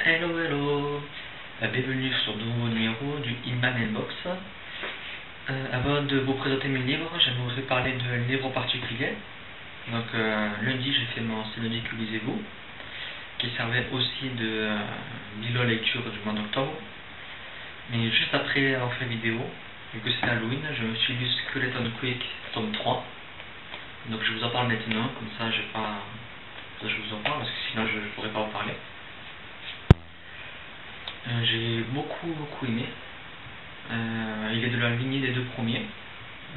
Hello hello, bienvenue sur le nouveau numéro du In My Mailbox. Avant de vous présenter mes livres, j'aimerais parler d'un livre en particulier. Donc lundi j'ai fait mon C'est lundi que lisez-vous, qui servait aussi de bilan lecture du mois d'octobre. Mais juste après avoir fait la vidéo, vu que c'est Halloween, je me suis lu Skeleton Creek tome 3. Donc je vous en parle maintenant, comme ça je vous en parle, parce que sinon je ne pourrais pas en parler. J'ai beaucoup aimé. Il est de la lignée des deux premiers,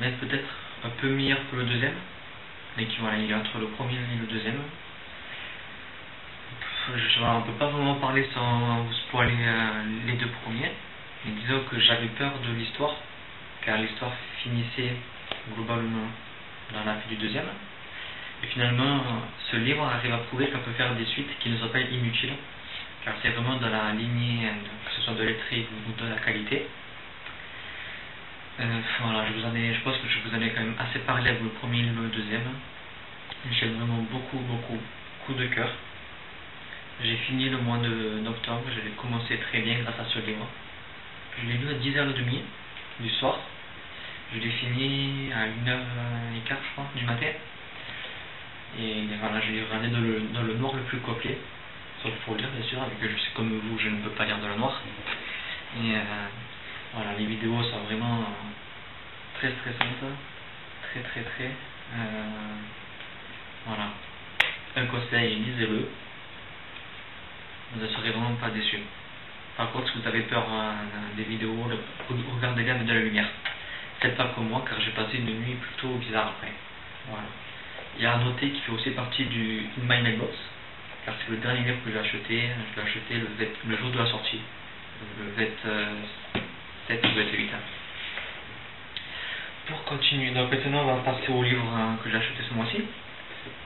mais peut-être un peu meilleur que le deuxième. Et voilà, il est entre le premier et le deuxième. On ne peut pas vraiment parler sans vous spoiler les deux premiers. Mais disons que j'avais peur de l'histoire, car l'histoire finissait globalement dans la fin du deuxième. Et finalement, ce livre arrive à prouver qu'on peut faire des suites qui ne sont pas inutiles, car c'est vraiment dans la lignée, que ce soit de lettré ou de la qualité. Voilà, je pense que je vous en ai quand même assez parlé avec le premier et le deuxième. J'ai vraiment beaucoup de cœur. J'ai fini le mois d'octobre, j'avais commencé très bien grâce à ce livre. Je l'ai lu à 10h30 du soir. Je l'ai fini à 1h15 je crois du matin. Et voilà, je l'ai regardé dans le noir le plus complet. Sauf pour lire bien sûr, avec que je suis comme vous, je ne peux pas lire dans le noir. Et voilà, les vidéos sont vraiment très stressantes, très voilà. Un conseil, lisez-le, vous ne serez vraiment pas déçus. Par contre, si vous avez peur des vidéos, regardez-les avec de la lumière. Faites pas comme moi, car j'ai passé une nuit plutôt bizarre après. Voilà. Il y a à noter qu'il fait aussi partie du In My Mailbox, car c'est le dernier livre que j'ai acheté. Je l'ai acheté le jour de la sortie, le 27 ou 28. Pour continuer, donc maintenant on va passer au livre que j'ai acheté ce mois-ci.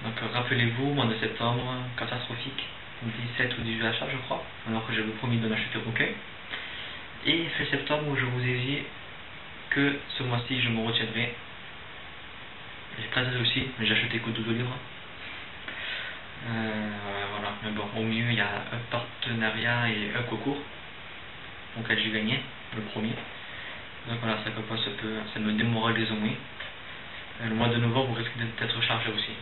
Donc rappelez-vous, mois de septembre, catastrophique, 17 ou 18 achats je crois, alors que j'avais promis d'en acheter aucun. Et fin septembre où je vous ai dit que ce mois-ci je me retiendrai. J'ai pas aussi, mais j'ai acheté que 12 livres. Voilà, mais bon, au milieu il y a un partenariat et un concours, donc j'ai gagné le premier. Donc voilà, ça compense un peu, ça me démoralise au moins. Le mois de novembre risque d'être chargé aussi.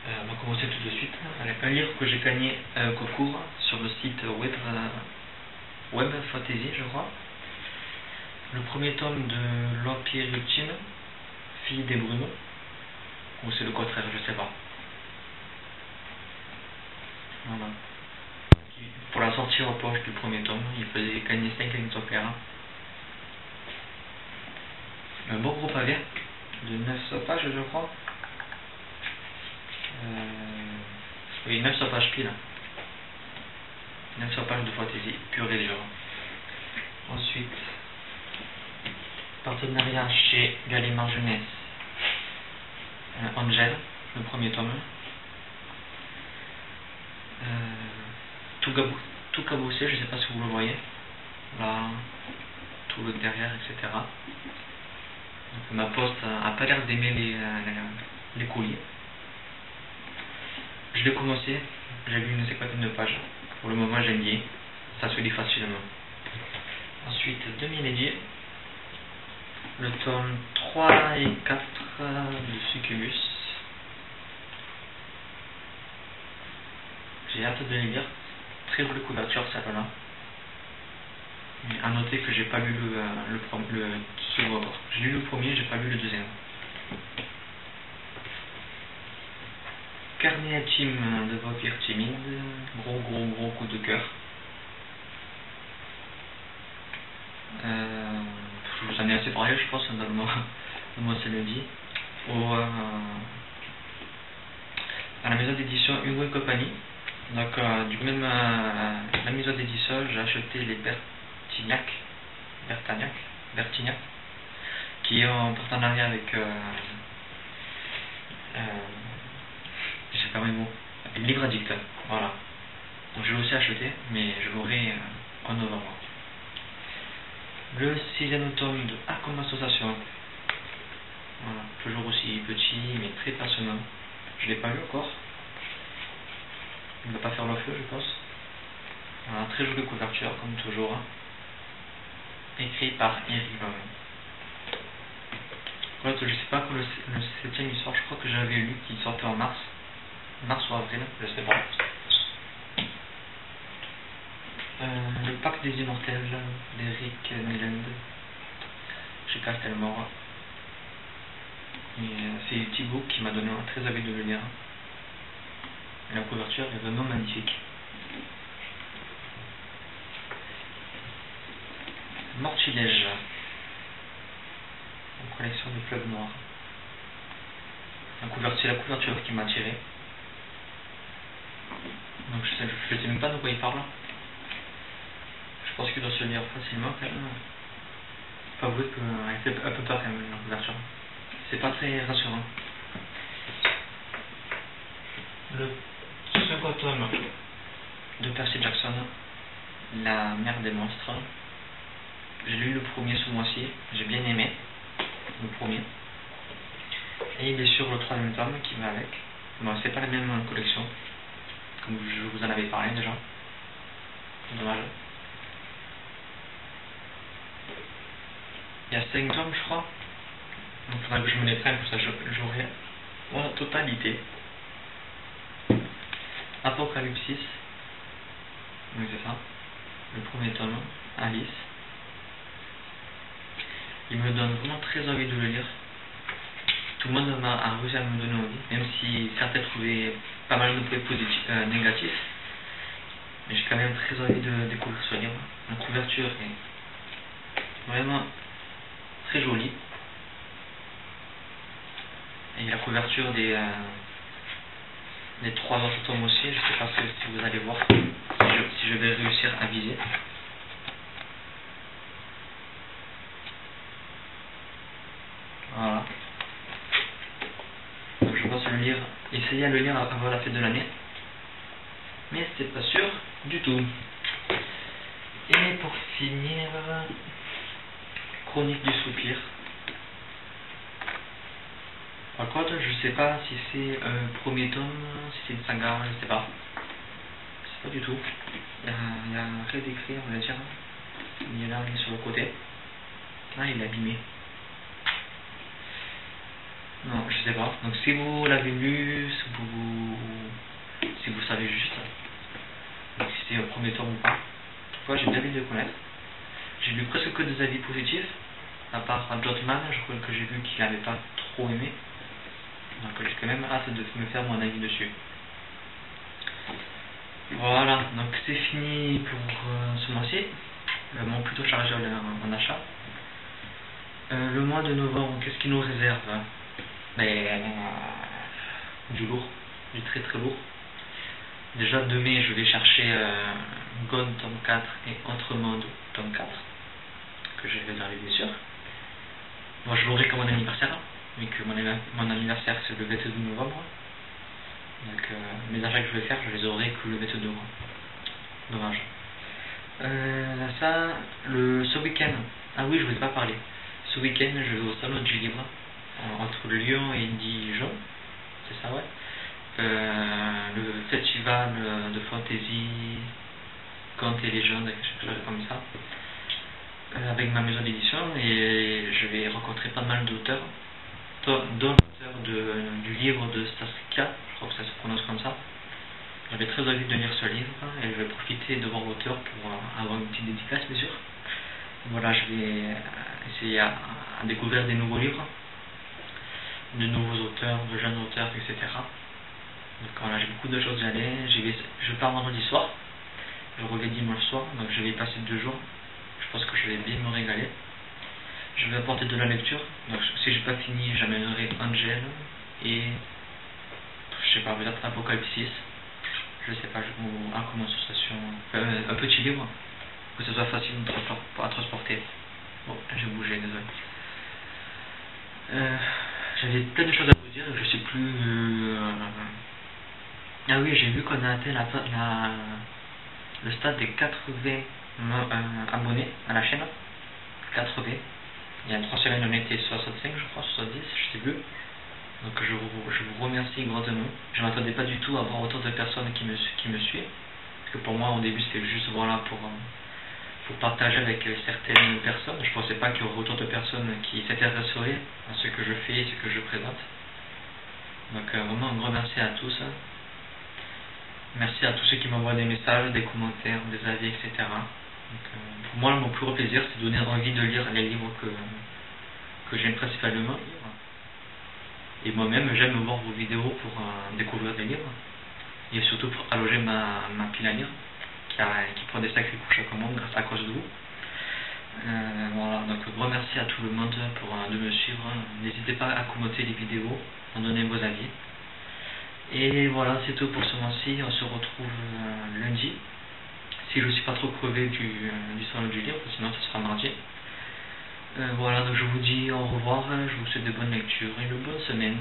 On va commencer tout de suite avec un livre que j'ai gagné un concours sur le site Web Fantasy, je crois. Le premier tome de l'Empire Ultime, Fille des Brumes, ou c'est le contraire, je sais pas. Voilà. Pour la sortie en poche du premier tome, il faisait gagner 5 exemplaires. Un beau gros pavé de 900 pages, je crois. Oui, 900 pages pile. 900 pages de fantaisie, pure et dure. Ensuite, partenariat chez Gallimard Jeunesse. Angel, le premier tome. Tout cabossé, je ne sais pas si vous le voyez. Là, tout le derrière, etc. Donc, ma poste n'a pas l'air d'aimer les courriers. Je l'ai commencé, j'ai lu une cinquantaine de pages. Pour le moment, j'aime bien, ça se lit facilement. Ensuite, 2010, le tome 3 et 4 de Succubus. J'ai hâte de les lire. Très jolie couverture, celle-là. A noter que j'ai pas lu le second. J'ai lu le premier, j'ai pas lu le deuxième. Carnet intime de vampire timide, gros coup de cœur. J'en ai assez parlé, je pense, dans le mois c'est lundi. À la maison d'édition Hugo et compagnie. Donc, du même la maison d'édition, j'ai acheté les Bertignac, qui est en partenariat avec j'ai perdu le mot, Livre Addict, voilà. Donc je l'ai aussi acheté, mais je l'aurai en novembre. Le 6e tome de Arkham Association, voilà, toujours aussi petit mais très passionnant. Je l'ai pas lu encore. Il ne va pas faire le feu, je pense. très jolie couverture, comme toujours. Écrit par Eric Baume. Voilà, je sais pas quand le 7ème il sort, je crois que j'avais lu qu'il sortait en mars ou avril, je sais pas. Le Pacte des Immortels d'Eric Milland chez Castelmore. C'est Thibaut qui m'a donné très envie de le lire. Et la couverture est vraiment magnifique. Mortilège, en collection de Fleuve Noir. C'est la couverture qui m'a attiré. Donc je sais même pas de quoi il parle. Je pense qu'il doit se lire facilement quand même. Faut avouer qu'elle fait un peu peur quand même la couverture. C'est pas très rassurant. Le second tome de Percy Jackson, La Mer des Monstres. J'ai lu le premier ce mois-ci, j'ai bien aimé le premier. Et il est sur le 3ème tome qui va avec. Bon, c'est pas la même collection, comme je vous en avais parlé déjà. Dommage. Il y a 5 tomes, je crois. Donc il faudra que je me les prenne, pour ça j'aurai la totalité. Apocalypsis. Oui, c'est ça. Le premier tome, Alice. Il me donne vraiment très envie de le lire. Tout le monde a réussi à me donner envie, même si certains trouvaient pas mal de points négatifs. Mais j'ai quand même très envie de découvrir ce livre. La couverture est vraiment très jolie. Et la couverture des 3 autres tomes aussi, je ne sais pas si vous allez voir, si je vais réussir à viser. Voilà. Donc je pense essayer à le lire avant la fin de l'année. Mais c'est pas sûr du tout. Et pour finir, Chronique du Soupir. Par contre, je sais pas si c'est un premier tome, si c'est une saga, je sais pas. Je sais pas du tout. Il y a rien d'écrit, on va dire. Il est là, il est sur le côté. Ah, il est abîmé. Non, je sais pas. Donc si vous l'avez lu, si vous savez juste donc si c'est un premier tome ou pas. Moi j'ai bien envie de le connaître. J'ai lu presque que des avis positifs, à part Jotman, je crois que j'ai vu qu'il n'avait pas trop aimé. Donc j'ai quand même hâte de me faire mon avis dessus. Voilà, donc c'est fini pour ce mois-ci. Le mois plutôt chargé en achat. Le mois de novembre, qu'est-ce qui nous réserve? Du lourd, du très très lourd. Déjà de mai, je vais chercher Gone tome 4 et Autre Monde tome 4, que je vais réserver bien sûr. Moi je l'aurai comme mon anniversaire, vu que mon anniversaire c'est le 22 novembre. Donc mes achats que je vais faire, je les aurai que le 22 novembre. Dommage. Ce week-end, ah oui, je vous ai pas parlé. Ce week-end, je vais au salon du livre, entre Lyon et Dijon, c'est ça, ouais. Le festival de fantasy, contes et légendes, quelque chose comme ça, avec ma maison d'édition, et je vais rencontrer pas mal d'auteurs, dont l'auteur du livre de Saskia, je crois que ça se prononce comme ça. J'avais très envie de lire ce livre et je vais profiter de voir l'auteur pour avoir une petite dédicace, bien sûr. Voilà, je vais essayer à découvrir des nouveaux livres, de nouveaux auteurs, de jeunes auteurs, etc. Donc voilà, j'ai beaucoup de choses à aller. Je pars vendredi soir, je reviens dimanche soir, donc je vais y passer 2 jours. Je pense que je vais bien me régaler. Je vais apporter de la lecture, donc si j'ai pas fini, j'amènerai Angel et je sais pas, peut-être Apocalypsis. Je sais pas, ou Comment Association, un petit livre, que ce soit facile à transporter. Bon, j'ai bougé, désolé. J'avais plein de choses à vous dire, je sais plus. Ah oui, j'ai vu qu'on a atteint le stade des 80 abonnés à la chaîne. 80. Il y a 3 semaines, on était 65, je crois, 70, je sais plus. Donc je vous remercie grandement. Je ne m'attendais pas du tout à avoir autant de personnes qui me suivent. Parce que pour moi, au début, c'était juste voilà, pour partager avec certaines personnes. Je ne pensais pas qu'il y aurait autant de personnes qui s'intéresseraient à ce que je fais et ce que je présente. Donc vraiment un grand merci à tous. Merci à tous ceux qui m'envoient des messages, des commentaires, des avis, etc. Donc, pour moi, mon plus gros plaisir, c'est de donner envie de lire les livres que j'aime principalement lire. Et moi-même, j'aime voir vos vidéos pour découvrir des livres. Et surtout pour allonger ma pile à lire, qui prend des sacrés coups chaque mois grâce à cause de vous. Voilà, donc grand merci à tout le monde de me suivre. N'hésitez pas à commenter les vidéos, à donner vos avis. Et voilà, c'est tout pour ce mois-ci. On se retrouve lundi. Si je ne suis pas trop crevé du salon du livre, sinon ce sera mardi. Voilà, donc je vous dis au revoir. Je vous souhaite de bonnes lectures, une bonne semaine.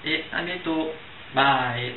Et à bientôt. Bye.